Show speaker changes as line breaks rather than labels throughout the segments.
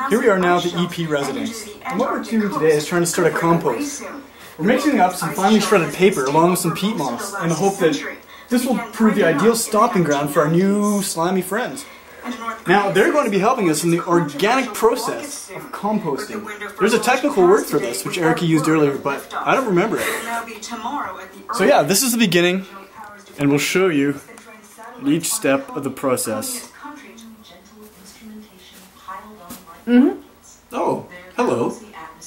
Here we are now at the EP residence, and what we're doing today is trying to start a compost. We're mixing up some finely shredded paper along with some peat moss in the hope that this will prove the ideal stomping ground for our new slimy friends. Now, they're going to be helping us in the organic process of composting. There's a technical word for this, which Erica used earlier, but I don't remember it. So yeah, this is the beginning, and we'll show you each step of the process. Oh, hello.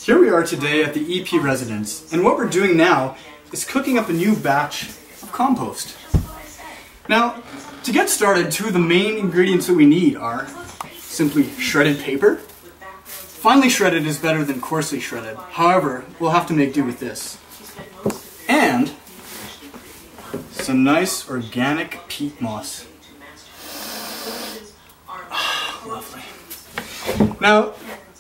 Here we are today at the EP residence, and what we're doing now is cooking up a new batch of compost. Now, to get started, two of the main ingredients that we need are simply shredded paper. Finely shredded is better than coarsely shredded. However, we'll have to make do with this. And some nice organic peat moss. Lovely. Now,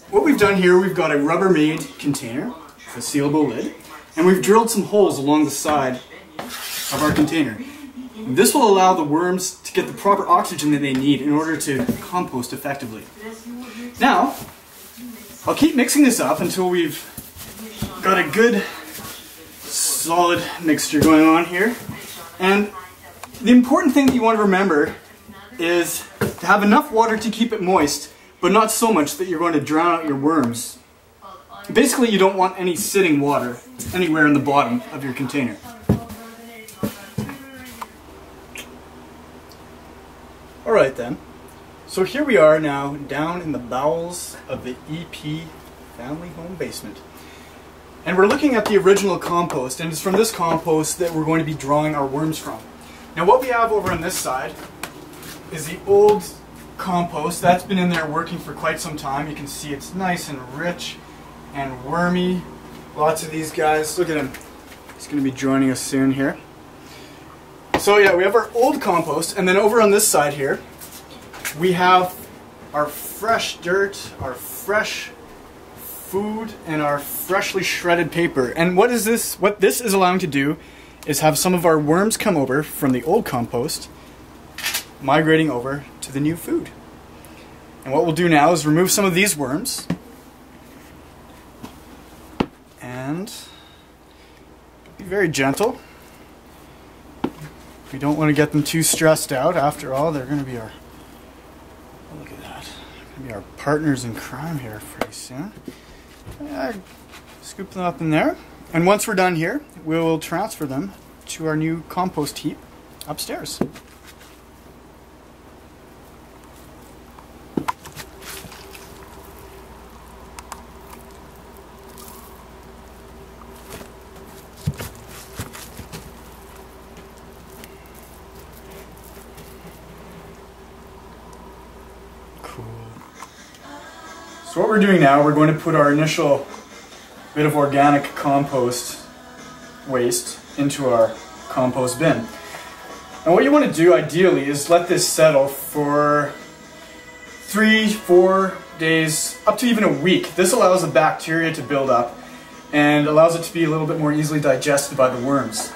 what we've done here, we've got a Rubbermaid container with a sealable lid, and we've drilled some holes along the side of our container. This will allow the worms to get the proper oxygen that they need in order to compost effectively. Now, I'll keep mixing this up until we've got a good solid mixture going on here. And the important thing that you want to remember is to have enough water to keep it moist, but not so much that you're going to drown out your worms. Basically, you don't want any sitting water anywhere in the bottom of your container. Alright then, so here we are now down in the bowels of the EP family home basement. And we're looking at the original compost, and it's from this compost that we're going to be drawing our worms from. Now what we have over on this side is the old compost that's been in there working for quite some time. You can see it's nice and rich and wormy. Lots of these guys, look at him. He's going to be joining us soon here. So yeah, we have our old compost, and then over on this side here, we have our fresh dirt, our fresh food, and our freshly shredded paper. And what this is allowing to do is have some of our worms come over from the old compost, migrating over to the new food. And what we'll do now is remove some of these worms, and be very gentle. We don't want to get them too stressed out. After all, they're going to be our, oh, look at that, they're going to be our partners in crime here pretty soon. Scoop them up in there. And once we're done here, we will transfer them to our new compost heap upstairs. So what we're doing now, we're going to put our initial bit of organic compost waste into our compost bin. And what you want to do ideally is let this settle for 3-4 days, up to even a week. This allows the bacteria to build up and allows it to be a little bit more easily digested by the worms.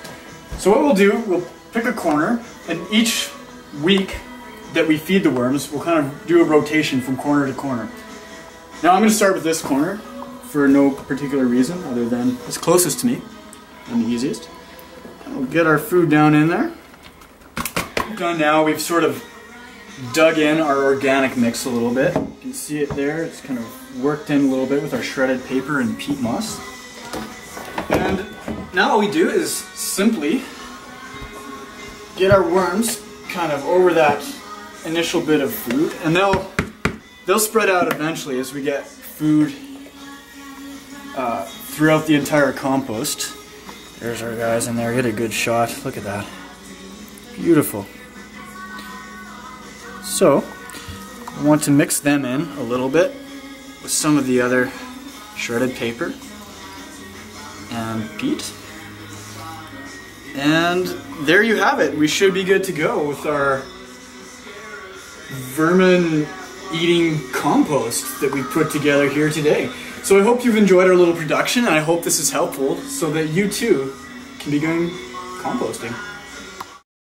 So what we'll do, we'll pick a corner, and each week that we feed the worms, we'll kind of do a rotation from corner to corner. Now I'm going to start with this corner for no particular reason other than it's closest to me and the easiest. We'll get our food down in there. Done now, we've sort of dug in our organic mix a little bit. You can see it there, it's kind of worked in a little bit with our shredded paper and peat moss. And now all we do is simply get our worms kind of over that initial bit of food, and they'll spread out eventually as we get food throughout the entire compost. There's our guys in there. Get a good shot. Look at that. Beautiful. So, I want to mix them in a little bit with some of the other shredded paper and peat. And there you have it. We should be good to go with our vermin-eating compost that we put together here today. So I hope you've enjoyed our little production, and I hope this is helpful so that you too can be going composting.